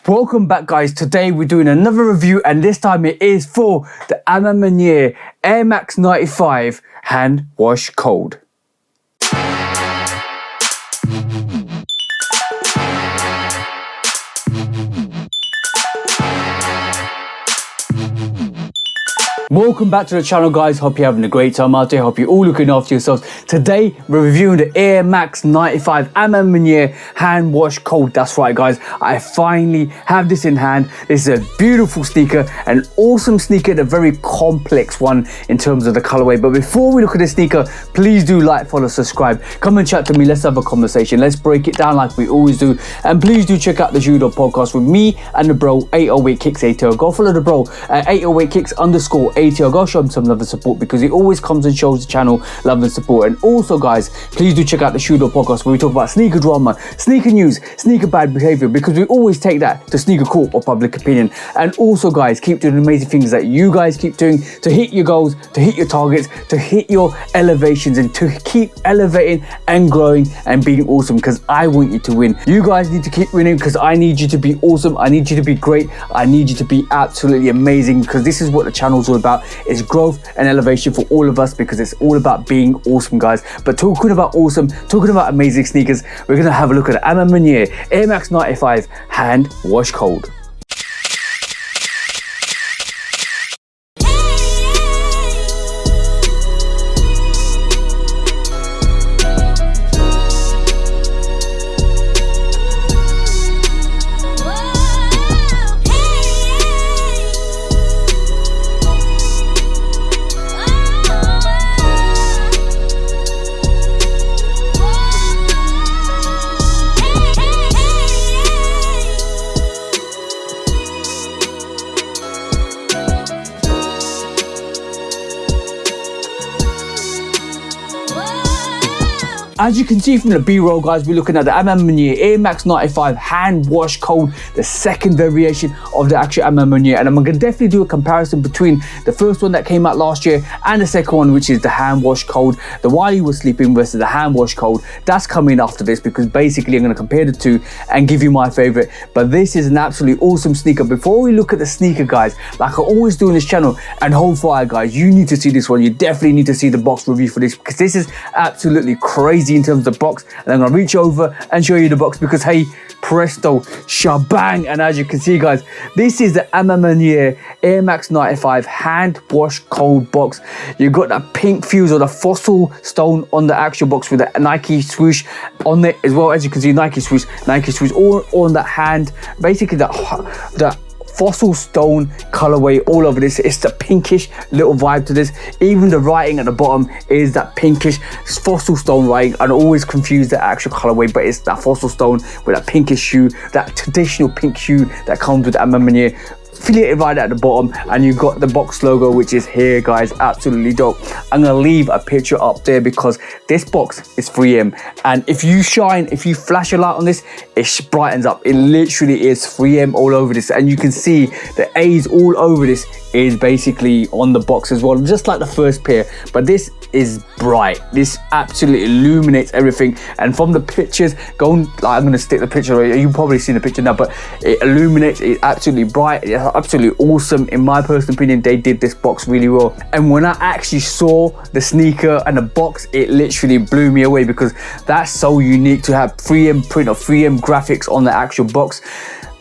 Welcome back, guys. Today we're doing another review, and this time it is for the Ma Maniere Air Max 95 Hand Wash Cold. Welcome back to the channel, guys. Hope you're having a great time out there. Hope you're all looking after yourselves. Today we're reviewing the Air Max 95 Ma Maniere Hand Wash Cold. That's right, guys, I finally have this in hand. This is a beautiful sneaker, an awesome sneaker, and a very complex one in terms of the colorway. But before we look at the sneaker, please do like, follow, subscribe, come and chat to me. Let's have a conversation. Let's break it down like we always do. And please do check out the Judo podcast with me and the BRoll 808 Kicks ATL. Go follow the BRoll at 808 Kicks _ ATL. Go show him some love and support, because he always comes and shows the channel love and support. And also, guys, please do check out the Judo podcast where we talk about sneaker drama, sneaker news, sneaker bad behavior, because we always take that to sneaker court or public opinion. And also, guys, keep doing amazing things that you guys keep doing to hit your goals, to hit your targets, to hit your elevations, and to keep elevating and growing and being awesome, because I want you to win. You guys need to keep winning, because I need you to be awesome. I need you to be great. I need you to be absolutely amazing, because this is what the channel's all about. It's growth and elevation for all of us, because it's all about being awesome, guys. But talking about awesome, talking about amazing sneakers, we're going to have a look at the Ma Maniere Air Max 95 Hand Wash Cold. As you can see from the B-roll, guys, we're looking at the Ma Maniere Air Max 95 Hand Wash Cold, the second variation of the actual Ma Maniere. And I'm going to definitely do a comparison between the first one that came out last year and the second one, which is the Hand Wash Cold, the While You Were Sleeping versus the Hand Wash Cold. That's coming after this, because basically I'm going to compare the two and give you my favorite. But this is an absolutely awesome sneaker. Before we look at the sneaker, guys, like I always do on this channel, and hold fire, guys, you need to see this one. You definitely need to see the box review for this, because this is absolutely crazy in terms of the box. And I'm gonna reach over and show you the box, because hey, presto shabang. And as you can see, guys, this is the Ma Maniere Air Max 95 Hand Wash Cold box. You got that pink fuse or the fossil stone on the actual box with the Nike swoosh on it as well. As you can see, Nike swoosh all on that hand. Basically the fossil stone colorway all over this. It's the pinkish little vibe to this. Even the writing at the bottom is that pinkish fossil stone writing. I always confuse the actual colorway, but it's that fossil stone with that pinkish hue, that traditional pink hue that comes with Ma Maniere, affiliated right at the bottom. And you've got the box logo, which is here, guys. Absolutely dope. I'm gonna leave a picture up there, because this box is 3M, and if you flash a light on this, it brightens up. It literally is 3M all over this, and you can see the A's all over this is basically on the box as well, just like the first pair. But this is bright. This absolutely illuminates everything. And from the pictures, I'm gonna stick the picture, you probably seen the picture now, but it illuminates. It's absolutely bright. It's absolutely awesome. In my personal opinion, they did this box really well. And when I actually saw the sneaker and the box, it literally blew me away, because that's so unique to have 3M print or 3M graphics on the actual box.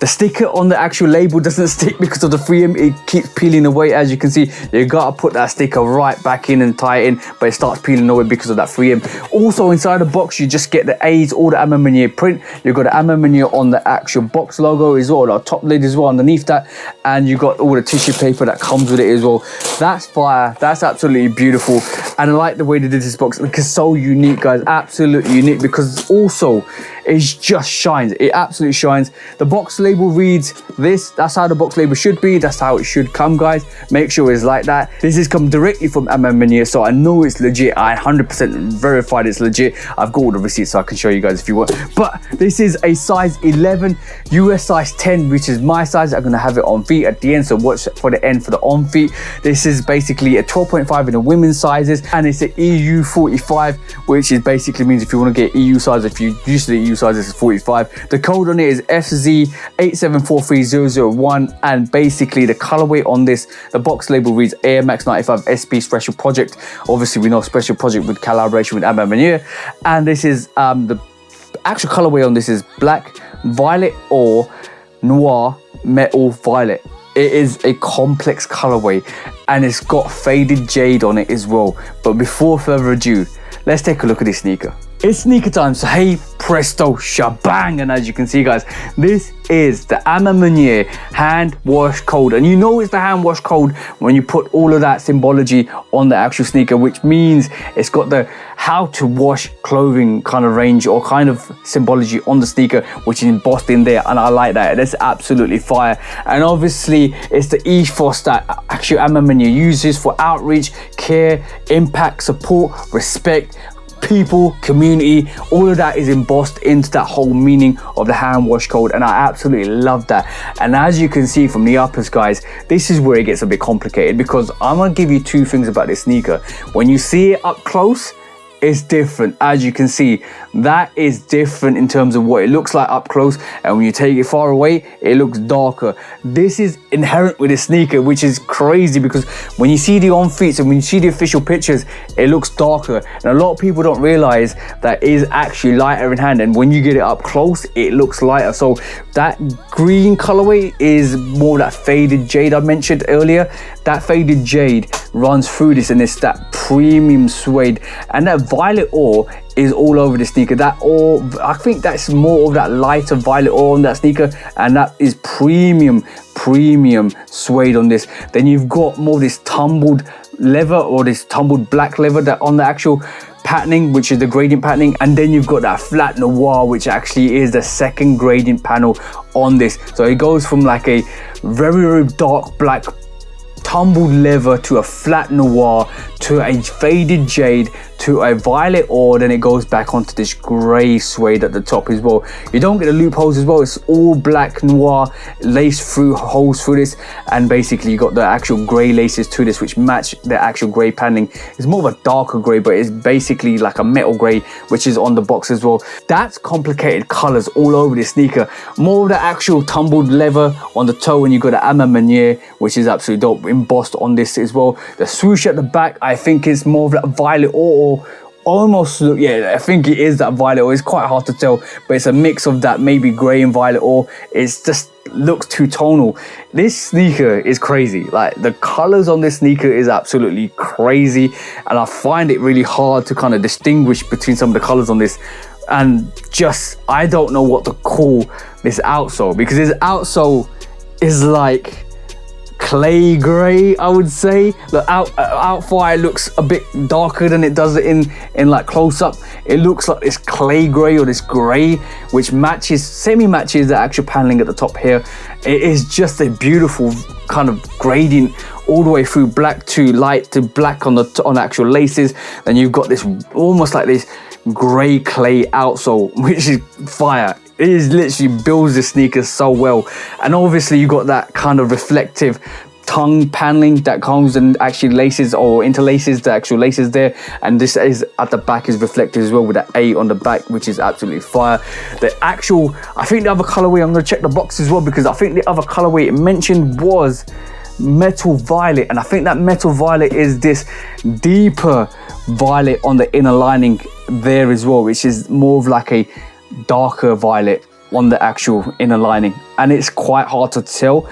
The sticker on the actual label doesn't stick because of the 3M. It keeps peeling away. As you can see, you gotta put that sticker right back in and tie it in, but it starts peeling away because of that 3M. Also inside the box, you just get the A's, all the Ma Maniere print. You've got the Ma Maniere on the actual box logo as well, the top lid as well underneath that, and you got all the tissue paper that comes with it as well. That's fire. That's absolutely beautiful. And I like the way they did this box, because it's so unique, guys. Absolutely unique, because also it just shines. It absolutely shines. The box label reads this. That's how the box label should be. That's how it should come, guys. Make sure it's like that. This is come directly from Ma Maniere, so I know it's legit. I 100% verified it's legit. I've got all the receipts, so I can show you guys if you want. But this is a size 11, US size 10, which is my size. I'm gonna have it on feet at the end, so watch for the end for the on feet. This is basically a 12.5 in the women's sizes, and it's an EU 45, which is basically means if you want to get EU size, if you used to the EU size, this is 45. The code on it is FZ 8743001, and basically the colorway on this, the box label reads Air Max 95 SP Special Project. Obviously we know Special Project with collaboration with Ma Maniere, and this is the actual colorway on this is black, violet, or noir metal violet. It is a complex colorway and it's got faded jade on it as well. But before further ado, let's take a look at this sneaker. It's sneaker time, so hey presto shabang, and as you can see guys, this is the Ma Maniere hand wash code, and you know it's the hand wash code when you put all of that symbology on the actual sneaker, which means it's got the how to wash clothing kind of range or kind of symbology on the sneaker, which is embossed in there, and I like that. That's absolutely fire. And obviously it's the ethos that actually Ma Maniere uses for outreach, care, impact, support, respect, people, community. All of that is embossed into that whole meaning of the hand wash code, and I absolutely love that. And as you can see from the uppers guys, this is where it gets a bit complicated, because I'm gonna give you two things about this sneaker. When you see it up close, it's different. As you can see, that is different in terms of what it looks like up close, and when you take it far away, it looks darker. This is inherent with the sneaker, which is crazy, because when you see the on feet and when you see the official pictures, it looks darker, and a lot of people don't realize that it is actually lighter in hand, and when you get it up close, it looks lighter. So that green colorway is more that faded jade I mentioned earlier. That faded jade runs through this, and it's that premium suede, and that violet ore is all over the sneaker. That ore, I think that's more of that lighter violet ore on that sneaker, and that is premium suede on this. Then you've got more of this tumbled leather, or this tumbled black leather that on the actual patterning, which is the gradient patterning, and then you've got that flat noir, which actually is the second gradient panel on this. So it goes from like a very dark black tumbled leather to a flat noir to a faded jade to a violet ore, then it goes back onto this grey suede at the top as well. You don't get the loopholes as well. It's all black noir laced through holes through this, and basically you got the actual grey laces to this which match the actual grey paneling. It's more of a darker grey, but it's basically like a metal grey, which is on the box as well. That's complicated colours all over this sneaker. More of the actual tumbled leather on the toe, and you got the Ma Maniere, which is absolutely dope, embossed on this as well. The swoosh at the back, I think is more of that violet ore, almost look, yeah, I think it is that violet ore. It's quite hard to tell, but it's a mix of that maybe grey and violet ore. It's just looks too tonal. This sneaker is crazy. Like the colors on this sneaker is absolutely crazy, and I find it really hard to kind of distinguish between some of the colors on this, and just I don't know what to call this outsole, because this outsole is like clay grey, I would say. The out fire looks a bit darker than it does it in like close up. It looks like this clay grey or this grey, which matches, semi-matches the actual paneling at the top here. It is just a beautiful kind of gradient all the way through, black to light to black on the actual laces. Then you've got this almost like this grey clay outsole, which is fire. It is literally builds the sneaker so well. And obviously you got that kind of reflective tongue paneling that comes and actually laces or interlaces the actual laces there, and this is at the back is reflective as well with that A on the back, which is absolutely fire. The actual, I think the other colorway, I'm going to check the box as well, because I think the other colorway it mentioned was metal violet, and I think that metal violet is this deeper violet on the inner lining there as well, which is more of like a darker violet on the actual inner lining, and it's quite hard to tell.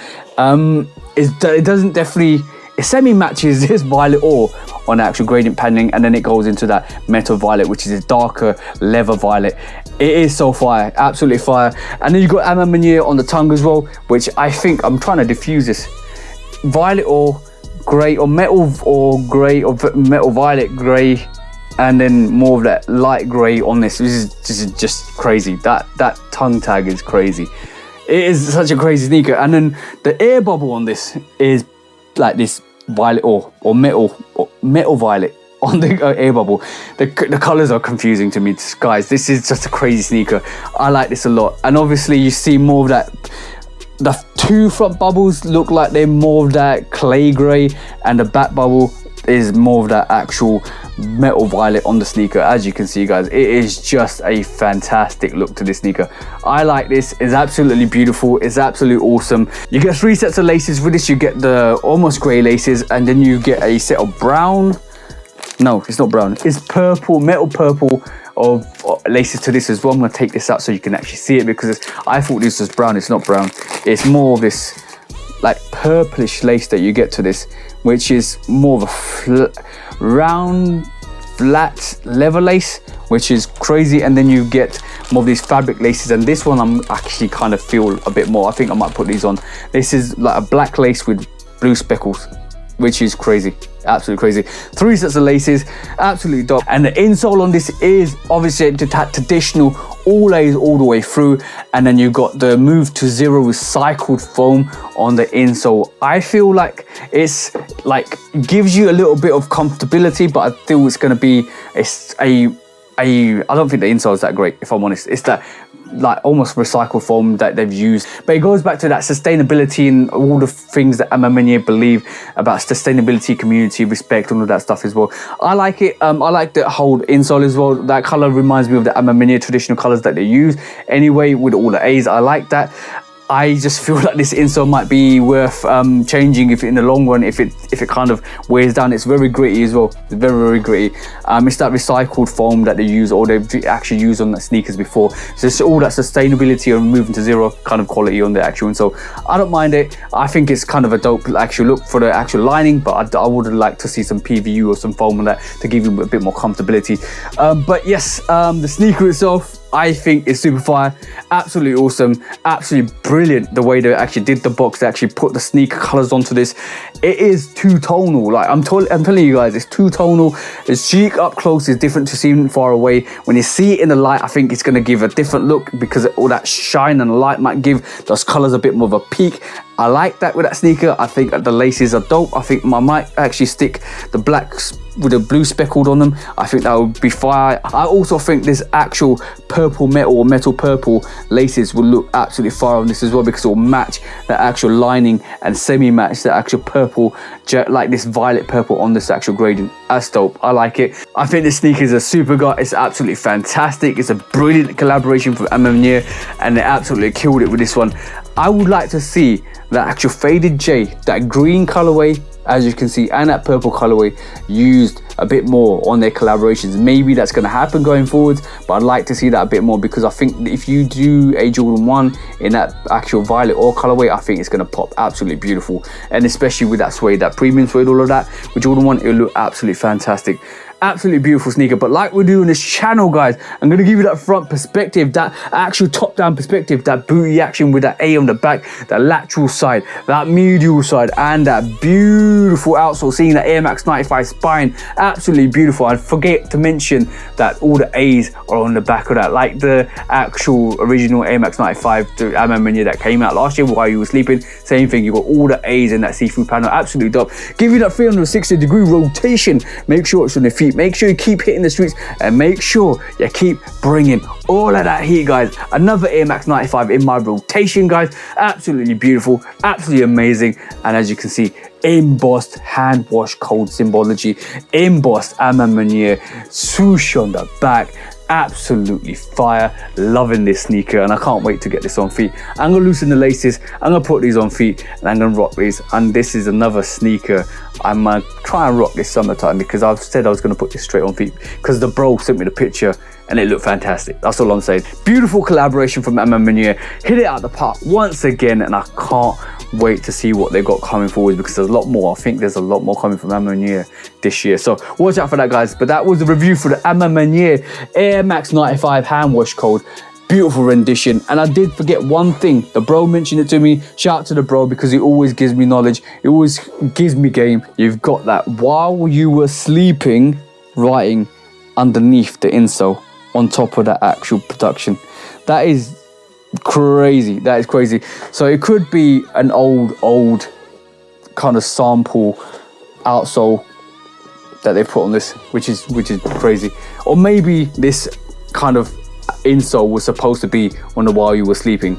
It doesn't definitely, it semi-matches this violet ore on the actual gradient paneling, and then it goes into that metal violet, which is a darker leather violet. It is so fire, absolutely fire. And then you got Ma Maniere on the tongue as well, which I think I'm trying to diffuse this violet ore grey or metal or grey or metal violet grey, and then more of that light grey on this. This is just crazy. That tongue tag is crazy. It is such a crazy sneaker. And then the air bubble on this is like this violet or metal violet on the air bubble. The colors are confusing to me, guys. This is just a crazy sneaker. I like this a lot. And obviously you see more of that. The two front bubbles look like they're more of that clay grey, and the back bubble is more of that actual metal violet on the sneaker. As you can see, guys, it is just a fantastic look to this sneaker. I like this. It's absolutely beautiful. It's absolutely awesome. You get 3 sets of laces with this. You get the almost grey laces, and then you get a set of brown. No, it's not brown. It's purple, metal purple of laces to this as well. I'm going to take this out so you can actually see it, because I thought this was brown. It's not brown. It's more of this like purplish lace that you get to this, which is more of a round, flat leather lace, which is crazy. And then you get more of these fabric laces, and this one I'm actually kind of feel a bit more. I think I might put these on. This is like a black lace with blue speckles, which is crazy, absolutely crazy. 3 sets of laces, absolutely dope. And the insole on this is obviously that traditional all A's all the way through, and then you got the Move to Zero recycled foam on the insole. I feel like it's like gives you a little bit of comfortability, but I feel it's going to be I don't think the insole is that great, if I'm honest. It's that like almost recycled foam that they've used, but it goes back to that sustainability and all the things that Ma Maniere believe about sustainability, community, respect, all of that stuff as well. I like it. I like the whole insole as well. That color reminds me of the Ma Maniere traditional colors that they use anyway, with all the A's. I like that. I just feel like this insole might be worth changing if in the long run, if it kind of wears down. It's very gritty as well. It's very, very gritty. It's that recycled foam that they use, or they've actually used on the sneakers before. So it's all that sustainability and moving to zero kind of quality on the actual insole. I don't mind it. I think it's kind of a dope actual look for the actual lining, but I would like to see some PVU or some foam on that to give you a bit more comfortability. But yes, the sneaker itself, I think is super fire, absolutely awesome, absolutely brilliant the way they actually did the box. They actually put the sneaker colors onto this. It is two-tonal. Like I'm telling you guys, it's two-tonal. The cheek up close is different to seeing far away. When you see it in the light, I think it's going to give a different look, because all that shine and light might give those colors a bit more of a peak. I like that with that sneaker. I think that the laces are dope. I think I might actually stick the blacks with the blue speckled on them. I think that would be fire. I also think this actual purple metal or metal purple laces will look absolutely fire on this as well, because it will match the actual lining and semi-match the actual purple, like this violet purple on this actual gradient. That's dope. I like it. I think this sneaker is a super gut. It's absolutely fantastic. It's a brilliant collaboration from Ma Maniere, and they absolutely killed it with this one. I would like to see that actual faded J, that green colorway, as you can see, and that purple colorway used a bit more on their collaborations. Maybe that's going to happen going forward, but I'd like to see that a bit more, because I think if you do a Jordan 1 in that actual violet or colorway, I think it's going to pop absolutely beautiful. And especially with that suede, that premium suede, all of that, with Jordan 1, it'll look absolutely fantastic. Absolutely beautiful sneaker. But like we do on this channel, guys, I'm going to give you that front perspective, that actual top down perspective, that booty action with that A on the back, that lateral side, that medial side, and that beautiful outsole, seeing that Air Max 95 spine. Absolutely beautiful. I forget to mention that all the A's are on the back of that, like the actual original Air Max 95 Ma Maniere that came out last year while you were sleeping. Same thing, you got all the A's in that see-through panel. Absolutely dope. Give you that 360-degree rotation. Make sure it's on the feet. Make sure you keep hitting the streets, and make sure you keep bringing all of that heat, guys. Another Air Max 95 in my rotation, guys. Absolutely beautiful, absolutely amazing. And as you can see, embossed hand wash code symbology, embossed Ma Maniere swoosh on the back. Absolutely fire. Loving this sneaker, and I can't wait to get this on feet. I'm gonna loosen the laces, I'm gonna put these on feet, and I'm gonna rock these. And this is another sneaker I'm gonna try and rock this summertime, because I've said I was gonna put this straight on feet, because the bro sent me the picture and it looked fantastic. That's all I'm saying. Beautiful collaboration from Ma Maniere. Hit it out the park once again, and I can't wait to see what they got coming forward, because there's a lot more. I think there's a lot more coming from Ma Maniere this year, so watch out for that, guys. But that was the review for the Ma Maniere Air Max 95 hand wash code. Beautiful rendition. And I did forget one thing. The bro mentioned it to me. Shout out to the bro, because he always gives me knowledge, he always gives me game. You've got that while you were sleeping writing underneath the insole on top of that actual production. That is crazy. That is crazy. So it could be an old kind of sample outsole that they put on this, which is crazy. Or maybe this kind of insole was supposed to be on the while you were sleeping.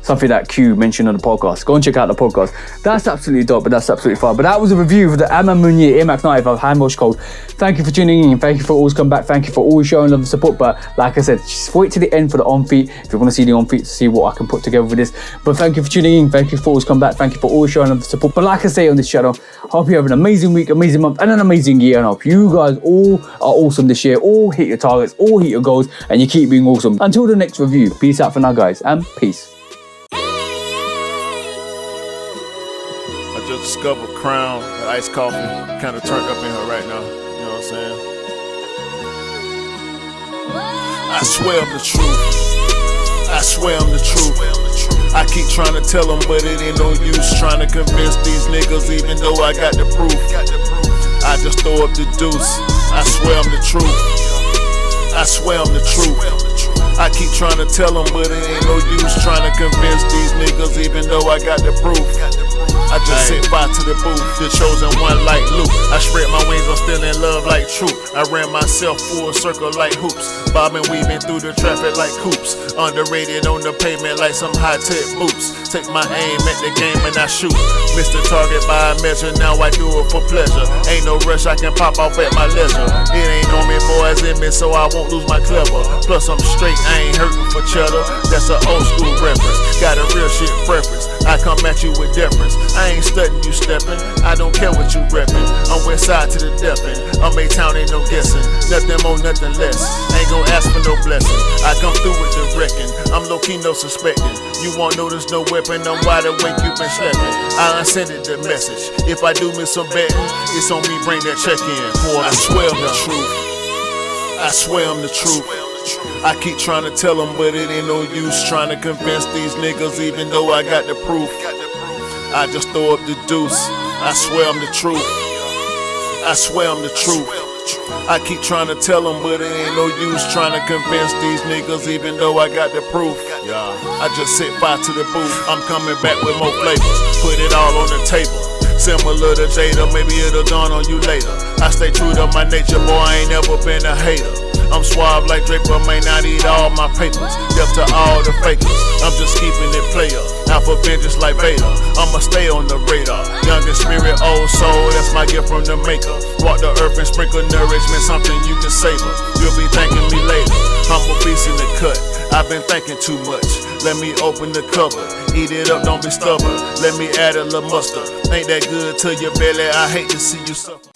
something that Q mentioned on the podcast. Go and check out the podcast. That's absolutely dope, but that's absolutely fine. But that was a review of the Ma Maniere Air Max 95 hand wash code. Thank you for tuning in. Thank you for always coming back. Thank you for always showing love and support. But like I said, just wait to the end for the on feet. If you want to see the on feet, to see what I can put together with this. But thank you for tuning in. Thank you for always coming back. Thank you for always showing love and support. But like I say on this channel, I hope you have an amazing week, amazing month, and an amazing year. And I hope you guys all are awesome this year. All hit your targets, all hit your goals, and you keep being awesome. Until the next review, peace out for now, guys, and peace. I just discovered Crown, the iced coffee, kind of turned up in her right now. You know what I'm saying? I swear I'm the truth. I swear I'm the truth. I keep trying to tell them, but it ain't no use trying to convince these niggas, even though I got the proof. I just throw up the deuce. I swear I'm the truth. I swear I'm the truth. I keep trying to tell them, but it ain't no use trying to convince these niggas, even though I got the proof. I just set fire to the booth, the chosen one like Luke. I spread my wings, I'm still in love like truth. I ran myself full circle like hoops, bobbing, weaving through the traffic like coops. Underrated on the pavement like some high-tech boots. Take my aim at the game and I shoot. Missed the target by a measure, now I do it for pleasure. Ain't no rush, I can pop off at my leisure. It ain't on me, boys in me, so I won't lose my clever. Plus I'm straight, I ain't hurting for cheddar. That's an old school reference, got a real shit preference. I come at you with deference. I ain't studying you stepping, I don't care what you reppin'. I'm west side to the death end. I'm A-town, ain't no guessing. Nothing more, nothing less. Ain't gon' ask for no blessing. I come through with the wrecking. I'm low-key, no suspecting. You won't notice no weapon. I'm wide awake, you been sleeping. I unsended the message. If I do miss some betting, it's on me, bring that check in. I swear I'm the truth. I swear I'm the truth. I keep trying to tell them, but it ain't no use trying to convince these niggas, even though I got the proof. I just throw up the deuce. I swear I'm the truth. I swear I'm the truth. I keep trying to tell them, but it ain't no use trying to convince these niggas, even though I got the proof. I just set fire to the booth. I'm coming back with more flavors. Put it all on the table. Similar to Jada, maybe it'll dawn on you later. I stay true to my nature, boy, I ain't never been a hater. I'm suave like Draper, may not eat all my papers. Deaf to all the fakers, I'm just keeping it player. Out for vengeance like Vader, I'ma stay on the radar. Young in spirit, old soul, that's my gift from the maker. Walk the earth and sprinkle nourishment, something you can savor. You'll be thanking me later, I'm a beast in the cut. I've been thinking too much, let me open the cover. Eat it up, don't be stubborn, let me add a little mustard. Ain't that good to your belly, I hate to see you suffer.